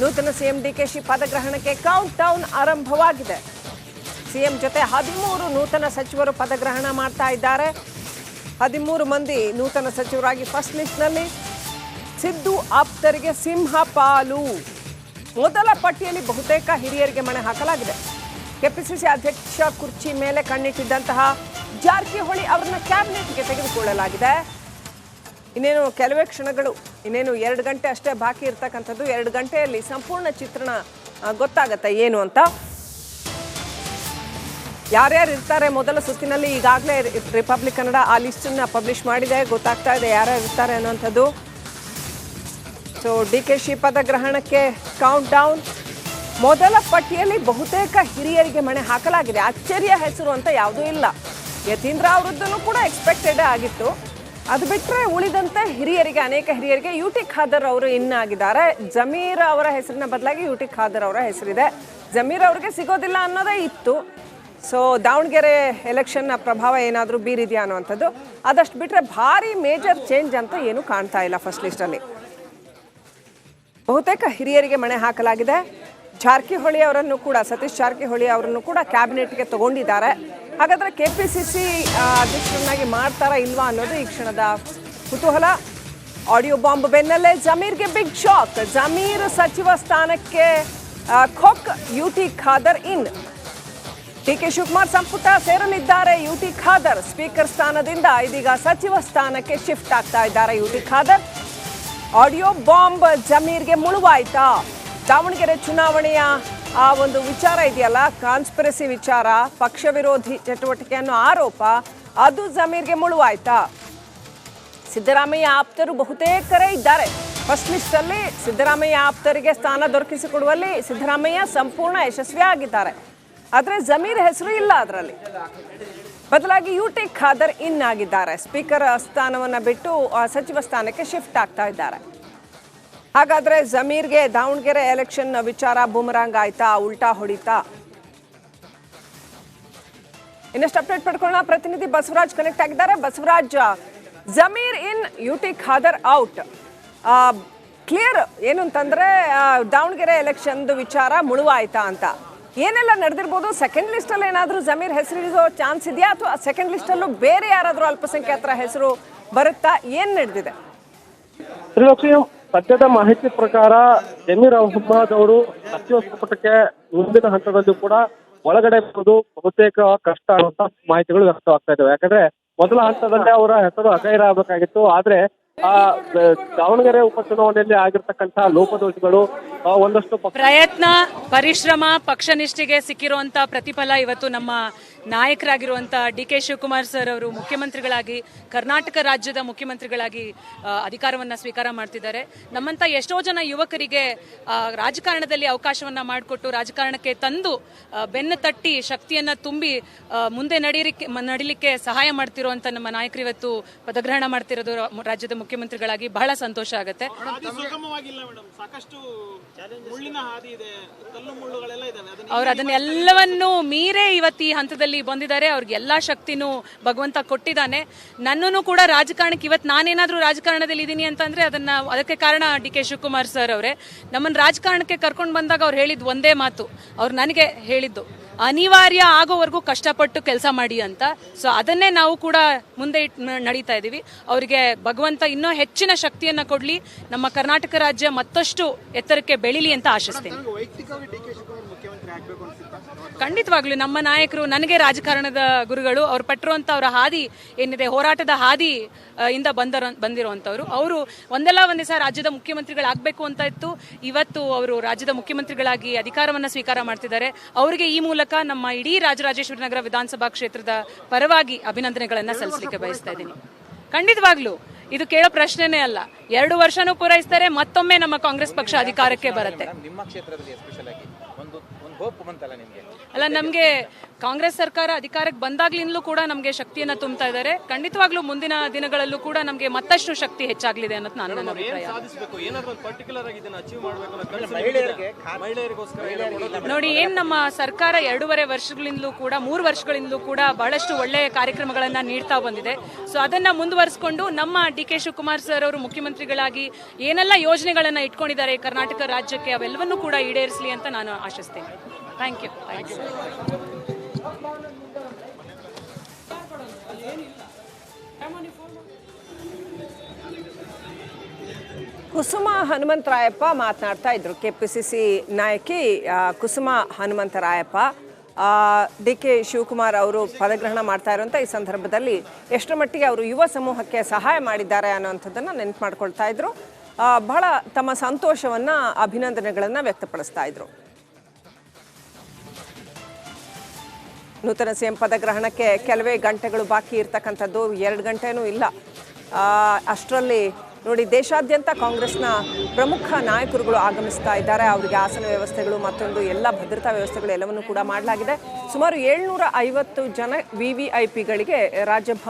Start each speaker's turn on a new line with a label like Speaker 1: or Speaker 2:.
Speaker 1: ನೂತನ ಸಿಎಂ ಡಿಕೆಶಿ ಪದಗ್ರಹಣಕ್ಕೆ count down ಆರಂಭವಾಗಿದೆ. ಸಿಎಂ ಜೊತೆ 13 ನೂತನ ಸಚಿವರು ಪದಗ್ರಹಣ ಮಾಡ್ತಾ ಇದ್ದಾರೆ. 13 ಮಂದಿ ನೂತನ ಸಚಿವರಾಗಿ ಫಸ್ಟ್ ಲಿಸ್ಟ್ನಲ್ಲಿ. ಸಿದ್ದು ಆಪ್ತರಿಗೆ ಸಿಂಹ ಪಾಲು. ಮೊದಲ ಪಟ್ಟಿಯಲ್ಲಿ ಬಹುತೇಕ ಹಿರಿಯರಿಗೆ ಮಣೆ ಹಾಕಲಾಗಿದೆ. ಕೆಪಿಸಿಸಿ ಅಧ್ಯಕ್ಷ ಕುರ್ಚಿ ಮೇಲೆ ಕಣ್ಣಿಟ್ಟಿದ್ದಂತಹ ಜಾರಕಿಹೊಳಿ ಅವರನ್ನ ಕ್ಯಾಬಿನೆಟ್ಗೆ ತೆಗೆದುಕೊಳ್ಳಲಾಗಿದೆ. ಇನ್ನೇನು ಕೆಲವೇ ಕ್ಷಣಗಳು, ಇನ್ನೇನು 2 ಗಂಟೆ ಅಷ್ಟೇ ಬಾಕಿ ಇರ್ತಕ್ಕಂಥದ್ದು. 2 ಗಂಟೆಯಲ್ಲಿ ಸಂಪೂರ್ಣ ಚಿತ್ರಣ ಗೊತ್ತಾಗತ್ತೆ ಏನು ಅಂತ. ಯಾರ್ಯಾರು ಇರ್ತಾರೆ ಮೊದಲ ಸುತ್ತಿನಲ್ಲಿ ಈಗಾಗಲೇ ರಿಪಬ್ಲಿಕ್ ಕನ್ನಡ ಆ ಲಿಸ್ಟನ್ನು ಪಬ್ಲಿಷ್ ಮಾಡಿದೆ. ಗೊತ್ತಾಗ್ತಾ ಇದೆ ಯಾರ್ಯಾರು ಇರ್ತಾರೆ ಅನ್ನೋಂಥದ್ದು. ಸೊ ಡಿಕೆಶಿ ಪದಗ್ರಹಣಕ್ಕೆ ಕೌಂಟ್ ಡೌನ್. ಮೊದಲ ಪಟ್ಟಿಯಲ್ಲಿ ಬಹುತೇಕ ಹಿರಿಯರಿಗೆ ಮಣೆ ಹಾಕಲಾಗಿದೆ. ಅಚ್ಚರಿಯ ಹೆಸರು ಅಂತ ಯಾವುದೂ ಇಲ್ಲ. ಯತೀಂದ್ರ ಅವರದ್ದನ್ನು ಕೂಡ ಎಕ್ಸ್ಪೆಕ್ಟೆಡ್ ಆಗಿತ್ತು. ಅದು ಬಿಟ್ಟರೆ ಉಳಿದಂತೆ ಹಿರಿಯರಿಗೆ, ಅನೇಕ ಹಿರಿಯರಿಗೆ ಯುಟಿ ಖಾದರ್ ಅವರು ಇನ್ನಾಗಿದ್ದಾರೆ. ಜಮೀರ್ ಅವರ ಹೆಸರಿನ ಬದಲಾಗಿ ಯುಟಿ ಖಾದರ್ ಅವರ ಹೆಸರಿದೆ. ಜಮೀರ್ ಅವ್ರಿಗೆ ಸಿಗೋದಿಲ್ಲ ಅನ್ನೋದೇ ಇತ್ತು. ಸೊ ದಾವಣಗೆರೆ ಎಲೆಕ್ಷನ್ನ ಪ್ರಭಾವ ಏನಾದರೂ ಬೀರಿದೆಯಾ ಅನ್ನುವಂಥದ್ದು. ಅದಷ್ಟು ಬಿಟ್ಟರೆ ಭಾರಿ ಮೇಜರ್ ಚೇಂಜ್ ಅಂತ ಏನೂ ಕಾಣ್ತಾ ಇಲ್ಲ. ಫಸ್ಟ್ ಲಿಸ್ಟಲ್ಲಿ ಬಹುತೇಕ ಹಿರಿಯರಿಗೆ ಮಣೆ ಹಾಕಲಾಗಿದೆ. ಜಾರಕಿಹೊಳಿ ಅವರನ್ನು ಕೂಡ, ಸತೀಶ್ ಜಾರಕಿಹೊಳಿ ಅವರನ್ನು ಕೂಡ ಕ್ಯಾಬಿನೆಟ್ಗೆ ತಗೊಂಡಿದ್ದಾರೆ. ಹಾಗಾದರೆ ಕೆಪಿಸಿಸಿ ಅಧ್ಯಕ್ಷರನ್ನಾಗಿ ಮಾಡ್ತಾರಾ ಇಲ್ವಾ ಅನ್ನೋದು ಈ ಕ್ಷಣದ ಕುತೂಹಲ. ಆಡಿಯೋ ಬಾಂಬ್ ಬೆನ್ನಲ್ಲೇ ಜಮೀರ್ಗೆ ಬಿಗ್ ಶಾಕ್. ಜಮೀರ್ ಸಚಿವ ಸ್ಥಾನಕ್ಕೆ ಖೋಕ್, ಯುಟಿ ಖಾದರ್ ಇನ್. ಡಿಕೆ ಶಿವಕುಮಾರ್ ಸಂಪುಟ ಸೇರಲಿದ್ದಾರೆ ಯುಟಿ ಖಾದರ್. ಸ್ಪೀಕರ್ ಸ್ಥಾನದಿಂದ ಇದೀಗ ಸಚಿವ ಸ್ಥಾನಕ್ಕೆ ಶಿಫ್ಟ್ ಆಗ್ತಾ ಇದ್ದಾರೆ ಯುಟಿ ಖಾದರ್. ಆಡಿಯೋ ಬಾಂಬ್ ಜಮೀರ್ಗೆ ಮುಳುವಾಯ್ತಾ? ದಾವಣಗೆರೆ ಚುನಾವಣೆಯ ಆ ಒಂದು ವಿಚಾರ ಇದೆಯಲ್ಲ, ಕಾನ್ಸ್ಪಿರಸಿ ವಿಚಾರ, ಪಕ್ಷ ವಿರೋಧಿ ಚಟುವಟಿಕೆ ಅನ್ನೋ ಆರೋಪ, ಅದು ಜಮೀರ್ಗೆ ಮುಳುವಾಯ್ತಾ? ಸಿದ್ದರಾಮಯ್ಯ ಆಪ್ತರು ಬಹುತೇಕರೇ ಇದ್ದಾರೆ ಫಸ್ಟ್ ಲಿಸ್ಟಲ್ಲಿ. ಸಿದ್ದರಾಮಯ್ಯ ಆಪ್ತರಿಗೆ ಸ್ಥಾನ ದೊರಕಿಸಿಕೊಡುವಲ್ಲಿ ಸಿದ್ದರಾಮಯ್ಯ ಸಂಪೂರ್ಣ ಯಶಸ್ವಿಯಾಗಿದ್ದಾರೆ. ಆದರೆ ಜಮೀರ್ ಹೆಸರು ಇಲ್ಲ ಅದರಲ್ಲಿ. ಬದಲಾಗಿ ಯುಟಿ ಖಾದರ್ ಇನ್ ಆಗಿದ್ದಾರೆ. ಸ್ಪೀಕರ್ ಸ್ಥಾನವನ್ನು ಬಿಟ್ಟು ಸಚಿವ ಸ್ಥಾನಕ್ಕೆ ಶಿಫ್ಟ್ ಆಗ್ತಾ ಇದ್ದಾರೆ. ಹಾಗಾದರೆ ಜಮೀರ್ಗೆ ದಾವಣಗೆರೆ ಎಲೆಕ್ಷನ್ ವಿಚಾರ ಬೂಮರಾಂಗ್ ಆಯ್ತಾ, ಉಲ್ಟಾ ಹೊಡಿತಾ? ಇನ್ನಷ್ಟು ಅಪ್ಡೇಟ್ ಪಡ್ಕೊಳ್ಳೋಣ. ಪ್ರತಿನಿಧಿ ಬಸವರಾಜ್ ಕನೆಕ್ಟ್ ಆಗಿದ್ದಾರೆ. ಬಸವರಾಜ್, ಜಮೀರ್ ಇನ್, ಯುಟಿ ಖಾದರ್ ಔಟ್. ಕ್ಲಿಯರ್ ಏನು ಅಂತಂದ್ರೆ ದಾವಣಗೆರೆ ಎಲೆಕ್ಷನ್ದು ವಿಚಾರ ಮುಳುವಾಯ್ತಾ ಅಂತ. ಏನೆಲ್ಲ ನಡೆದಿರ್ಬೋದು? ಸೆಕೆಂಡ್ ಲಿಸ್ಟಲ್ಲಿ ಏನಾದರೂ ಜಮೀರ್ ಹೆಸರಿಸೋ ಚಾನ್ಸ್ ಇದೆಯಾ, ಅಥವಾ ಸೆಕೆಂಡ್ ಲಿಸ್ಟಲ್ಲೂ ಬೇರೆ ಯಾರಾದರೂ ಅಲ್ಪಸಂಖ್ಯಾತರ ಹೆಸರು ಬರುತ್ತಾ? ಏನು ನಡೆದಿದೆ?
Speaker 2: ಸದ್ಯದ ಮಾಹಿತಿ ಪ್ರಕಾರ ಜಮೀರ್ ಅಹ್ಮದ್ ಅವರು ಸಚಿವ ಸಂಪುಟಕ್ಕೆ ಮುಂದಿನ ಹಂತದಲ್ಲೂ ಕೂಡ ಒಳಗಡೆ ಬರುವುದು ಬಹುತೇಕ ಕಷ್ಟ ಅನ್ನುವಂತ ಮಾಹಿತಿಗಳು ವ್ಯಕ್ತವಾಗ್ತಾ ಇದ್ದಾವೆ. ಯಾಕಂದ್ರೆ ಮೊದಲ ಹಂತದಲ್ಲೇ ಅವರ ಹೆಸರು ಅಗೈರ ಆಗಬೇಕಾಗಿತ್ತು. ಆದ್ರೆ ದಾವಣಗೆರೆ ಉಪಚುನಾವಣೆಯಲ್ಲಿ ಆಗಿರ್ತಕ್ಕಂತಹ ಲೋಪದೋಷಗಳು, ಒಂದಷ್ಟು
Speaker 3: ಪ್ರಯತ್ನ, ಪರಿಶ್ರಮ, ಪಕ್ಷನಿಷ್ಠೆಗೆ ಸಿಕ್ಕಿರುವಂತ ಪ್ರತಿಫಲ ಇವತ್ತು ನಮ್ಮ ನಾಯಕರಾಗಿರುವಂತ ಡಿಕೆ ಶಿವಕುಮಾರ್ ಸರ್ ಅವರು ಮುಖ್ಯಮಂತ್ರಿಗಳಾಗಿ, ಕರ್ನಾಟಕ ರಾಜ್ಯದ ಮುಖ್ಯಮಂತ್ರಿಗಳಾಗಿ ಅಧಿಕಾರವನ್ನ ಸ್ವೀಕಾರ ಮಾಡ್ತಿದ್ದಾರೆ. ನಮ್ಮಂತ ಎಷ್ಟೋ ಜನ ಯುವಕರಿಗೆ ರಾಜಕಾರಣದಲ್ಲಿ ಅವಕಾಶವನ್ನ ಮಾಡಿಕೊಟ್ಟು ರಾಜಕಾರಣಕ್ಕೆ ತಂದು ಬೆನ್ನು ತಟ್ಟಿ ಶಕ್ತಿಯನ್ನ ತುಂಬಿ ಮುಂದೆ ನಡಿಲಿಕ್ಕೆ ಸಹಾಯ ಮಾಡ್ತಿರುವಂತ ನಮ್ಮ ನಾಯಕರು ಇವತ್ತು ಪದಗ್ರಹಣ ಮಾಡ್ತಿರೋದು ರಾಜ್ಯದ ಮುಖ್ಯಮಂತ್ರಿಗಳಾಗಿ ಬಹಳ ಸಂತೋಷ ಆಗುತ್ತೆ. ಅವ್ರು ಅದನ್ನೆಲ್ಲವನ್ನೂ ಮೀರೇ ಇವತ್ತು ಈ ಹಂತದಲ್ಲಿ ಬಂದಿದ್ದಾರೆ. ಅವ್ರಿಗೆ ಎಲ್ಲಾ ಶಕ್ತಿನೂ ಭಗವಂತ ಕೊಟ್ಟಿದ್ದಾನೆ. ನನ್ನನ್ನು ಕೂಡ ರಾಜಕಾರಣಕ್ಕೆ ಇವತ್ತು ನಾನೇನಾದ್ರೂ ರಾಜಕಾರಣದಲ್ಲಿ ಇದ್ದೀನಿ ಅಂತಂದ್ರೆ ಅದಕ್ಕೆ ಕಾರಣ ಡಿಕೆ ಶಿವಕುಮಾರ್ ಸರ್ ಅವರೇ. ನಮ್ಮನ್ನ ರಾಜಕಾರಣಕ್ಕೆ ಕರ್ಕೊಂಡು ಬಂದಾಗ ಅವ್ರು ಹೇಳಿದ್ ಒಂದೇ ಮಾತು, ಅವ್ರು ನನಗೆ ಹೇಳಿದ್ದು, ಅನಿವಾರ್ಯ ಆಗೋವರೆಗೂ ಕಷ್ಟಪಟ್ಟು ಕೆಲಸ ಮಾಡಿ ಅಂತ. ಸೊ ಅದನ್ನೇ ನಾವು ಕೂಡ ಮುಂದೆ ನಡೀತಾ ಇದ್ದೀವಿ. ಅವರಿಗೆ ಭಗವಂತ ಇನ್ನೂ ಹೆಚ್ಚಿನ ಶಕ್ತಿಯನ್ನ ಕೊಡ್ಲಿ, ನಮ್ಮ ಕರ್ನಾಟಕ ರಾಜ್ಯ ಮತ್ತಷ್ಟು ಎತ್ತರಕ್ಕೆ ಬೆಳಿಲಿ ಅಂತ ಆಶಿಸ್ತೇನೆ. ಖಂಡಿತವಾಗ್ಲೂ ನಮ್ಮ ನಾಯಕರು ನನಗೆ ರಾಜಕಾರಣದ ಗುರುಗಳು. ಅವ್ರು ಪಟ್ಟಿರುವಂತ ಅವರ ಹಾದಿ ಏನಿದೆ, ಹೋರಾಟದ ಹಾದಿ ಇಂದ ಬಂದಿರುವಂತವ್ರು. ಅವರು ಒಂದಲ್ಲ ಒಂದೇ ಸಹ ರಾಜ್ಯದ ಮುಖ್ಯಮಂತ್ರಿಗಳಾಗಬೇಕು ಅಂತ ಇತ್ತು. ಇವತ್ತು ಅವರು ರಾಜ್ಯದ ಮುಖ್ಯಮಂತ್ರಿಗಳಾಗಿ ಅಧಿಕಾರವನ್ನ ಸ್ವೀಕಾರ ಮಾಡ್ತಿದ್ದಾರೆ. ಅವರಿಗೆ ಈ ಮೂಲಕ ನಮ್ಮ ಇಡೀ ರಾಜರಾಜೇಶ್ವರಿ ನಗರ ವಿಧಾನಸಭಾ ಕ್ಷೇತ್ರದ ಪರವಾಗಿ ಅಭಿನಂದನೆಗಳನ್ನ ಸಲ್ಲಿಸಲಿಕ್ಕೆ ಬಯಸ್ತಾ ಇದ್ದೀನಿ. ಖಂಡಿತವಾಗ್ಲೂ ಇದು ಕೇಳೋ ಪ್ರಶ್ನೆನೇ ಅಲ್ಲ. 2 ವರ್ಷನೂ ಪೂರೈಸ್ತಾರೆ, ಮತ್ತೊಮ್ಮೆ ನಮ್ಮ ಕಾಂಗ್ರೆಸ್ ಪಕ್ಷ ಅಧಿಕಾರಕ್ಕೆ ಬರುತ್ತೆ. ಅಲ್ಲ, ನಮ್ಗೆ ಕಾಂಗ್ರೆಸ್ ಸರ್ಕಾರ ಅಧಿಕಾರಕ್ಕೆ ಬಂದಾಗ್ಲಿಂದಲೂ ಕೂಡ ನಮಗೆ ಶಕ್ತಿಯನ್ನ ತುಂಬ್ತಾ ಇದ್ದಾರೆ. ಖಂಡಿತವಾಗ್ಲೂ ಮುಂದಿನ ದಿನಗಳಲ್ಲೂ ಕೂಡ ನಮಗೆ ಮತ್ತಷ್ಟು ಶಕ್ತಿ ಹೆಚ್ಚಾಗಲಿದೆ ಅನ್ನೋದು ನನ್ನ ಅಭಿಪ್ರಾಯ. ನೋಡಿ, ಏನ್ ನಮ್ಮ ಸರ್ಕಾರ 2.5 ವರ್ಷಗಳಿಂದಲೂ ಕೂಡ 3 ವರ್ಷಗಳಿಂದಲೂ ಕೂಡ ಬಹಳಷ್ಟು ಒಳ್ಳೆಯ ಕಾರ್ಯಕ್ರಮಗಳನ್ನ ನೀಡ್ತಾ ಬಂದಿದೆ. ಸೊ ಅದನ್ನ ಮುಂದುವರಿಸಿಕೊಂಡು ನಮ್ಮ ಡಿ.ಕೆ. ಶಿವಕುಮಾರ್ ಸರ್ ಅವರು ಮುಖ್ಯಮಂತ್ರಿಗಳಾಗಿ ಏನೆಲ್ಲ ಯೋಜನೆಗಳನ್ನ ಇಟ್ಕೊಂಡಿದ್ದಾರೆ ಕರ್ನಾಟಕ ರಾಜ್ಯಕ್ಕೆ, ಅವೆಲ್ಲವನ್ನೂ ಕೂಡ ಈಡೇರಿಸಲಿ ಅಂತ ನಾನು ಆಶಿಸ್ತೇನೆ. Thank you.
Speaker 1: ಕುಸುಮ ಹನುಮಂತರಾಯಪ್ಪ ಮಾತನಾಡ್ತಾ ಇದ್ರು. ಕೆಪಿಸಿಸಿ ನಾಯಕಿ ಕುಸುಮ ಹನುಮಂತರಾಯಪ್ಪ ಡಿ.ಕೆ. ಶಿವಕುಮಾರ್ ಅವರು ಪದಗ್ರಹಣ ಮಾಡ್ತಾ ಇರುವಂಥ ಈ ಸಂದರ್ಭದಲ್ಲಿ ಎಷ್ಟರ ಮಟ್ಟಿಗೆ ಅವರು ಯುವ ಸಮೂಹಕ್ಕೆ ಸಹಾಯ ಮಾಡಿದ್ದಾರೆ ಅನ್ನೋಂಥದ್ದನ್ನು ನೆನಪು ಮಾಡ್ಕೊಳ್ತಾ ಇದ್ರು. ಬಹಳ ತಮ್ಮ ಸಂತೋಷವನ್ನು, ಅಭಿನಂದನೆಗಳನ್ನು ವ್ಯಕ್ತಪಡಿಸ್ತಾ ಇದ್ರು. ನೂತನ ಸಿಎಂ ಪದಗ್ರಹಣಕ್ಕೆ ಕೆಲವೇ ಗಂಟೆಗಳು ಬಾಕಿ ಇರ್ತಕ್ಕಂಥದ್ದು, 2 ಗಂಟೆನೂ ಇಲ್ಲ. ಅಷ್ಟರಲ್ಲಿ ನೋಡಿ, ದೇಶಾದ್ಯಂತ ಕಾಂಗ್ರೆಸ್ನ ಪ್ರಮುಖ ನಾಯಕರುಗಳು ಆಗಮಿಸ್ತಾ ಇದ್ದಾರೆ. ಅವರಿಗೆ ಆಸನ ವ್ಯವಸ್ಥೆಗಳು ಮತ್ತೊಂದು ಎಲ್ಲ ಭದ್ರತಾ ವ್ಯವಸ್ಥೆಗಳು ಎಲ್ಲವನ್ನೂ ಕೂಡ ಮಾಡಲಾಗಿದೆ. ಸುಮಾರು 750 ಜನ VVIPಗಳಿಗೆ ರಾಜಭವನ